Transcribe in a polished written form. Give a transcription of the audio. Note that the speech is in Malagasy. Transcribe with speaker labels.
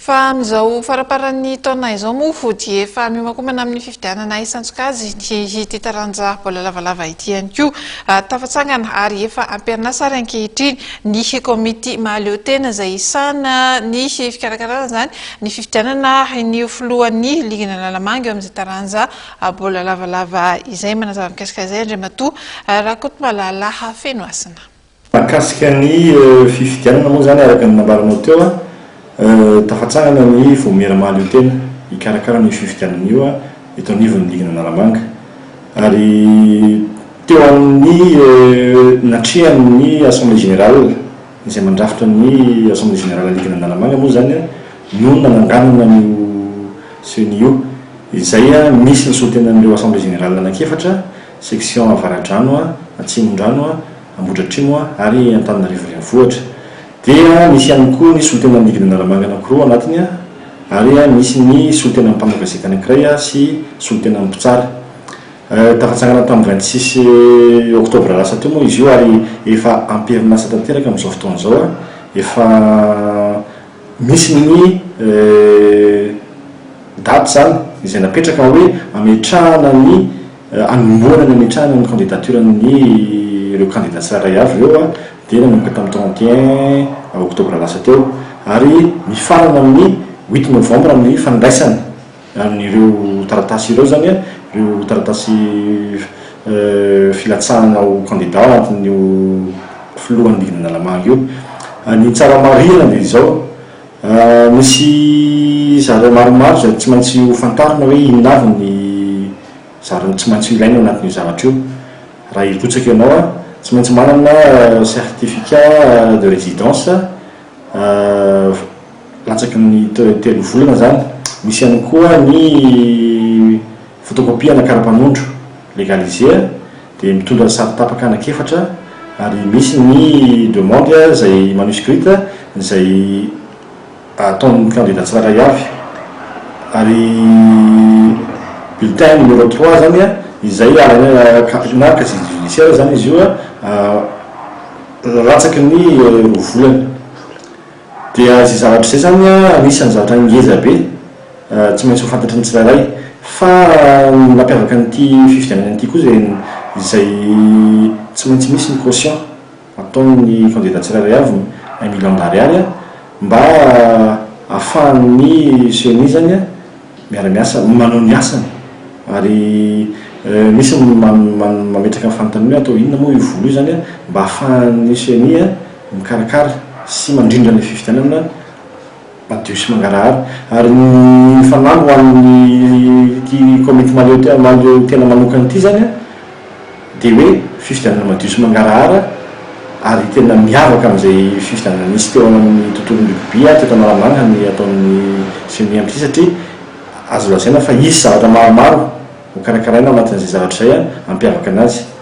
Speaker 1: Fa amin'izao faraparan'ny taona izao moa vody efa miomakomana amin'ny fifidianana isan-tsokazy ity taranja baolina lavalava ity ihany koa tafatsangana ary efa ampianasara ankehitriny ny komity mahaleo tena izay isana ny fikarakarana zany ny fifidianana ny filohan'ny ligana lalamanga eo amin'izay taranja baolina lavalava izay manazava mikasika izay Andriamatoa Rakoto Malala feno asina.
Speaker 2: Mahakasika ny fifidianana moa zany araka ny nambaranao teo tafatsangana ny vomera mahaleo tena ikarakara ny fifidianana io eto anivon'ny ligana lalamanga ary teo amin'ny natrihan'ny assemblée générale izay mandrafitra ny assemblée générale ligana lalamanga moa zany no nananganana io senio izay misy ny solitena amin'ireo assemblée générale anankiefatra section Avaradrano Atsimondrano Ambohidratrimo ary Antananarivo renivohitra dia misy ihany koa ny solitena amin'ny ligana lalamanga anankiroa anatiny ary misy ny solitena amin'ny mpamokazety anankiray sy solitena amin'ny mpitsara tafatsangana tamin'ny 26 oktobra lasa teo moa izy io ary efa amperinasa tanteraka amin'izao fotoana izao efa misy ny daty zany izay napetraka hoe ametrahana ny anomboana ny ametrahana ny candidature-ny ireo candidat tsirairay avy eo dia nanomboka tamin'ny 31 oktobra lasa teo ary mifarana amin'ny 8 novembre amin'ny fandraisana amin'ireo taratasy ireo zany ireo taratasy filatsahana ho candidat anatin'io filohan'ny ligana lalamanga io ny tsara marihana dia izao misy zara maromaro zay tsy maintsy ho fantarina hoe inona avy ny zarany tsy maintsy ilaina anatin'io zavatra io raha hirotsaka ianao tsy maintsy manana certificat de résidence latsaky ny telo volana zany misy ihany koa ny photocopie anakara-panondro légalisé dia mitondra sary tapaka anakefatra ary misy ny demande zay manuscrite zay ataon'ny candidat tsirairay avy ary bulletin numéro 3 zany izay na casier judiciaire zany izy io latsaky ny roa volana dia zay zavatra zay zany anisan'ny zavatra ngeza be tsy maintsy ho fantatry ny tsirairay fa nampiavaka an'ity fifidianana an'ity koa izay tsy maintsy misy ny caution ataon'ny candidat tsirairay avy 1 million d'ariary mba ahafahan'ny CENI zany miara-miasa manao ny asany ary misy mametraka amin'ny fanontaniana atao inona moa io volo io zany mba ahafahan'ny CENI mikarakara sy mandrindra ny fifidianana madio sy mangarahara ary ny fanambo amin'ny ty komity maleo tena manokana ity zany dia hoe fifidianana madio sy mangarahara ary tena miavaka amin'izay fifidianana nisy teo amin'ny tontolon'ny bibia teto Analamanga ny ataon'ny CENI amin'ity satria azo lazaina fa isy zavatra maromaro ho karakaraina anatin'izay zavatra izay ampiavaka anazy.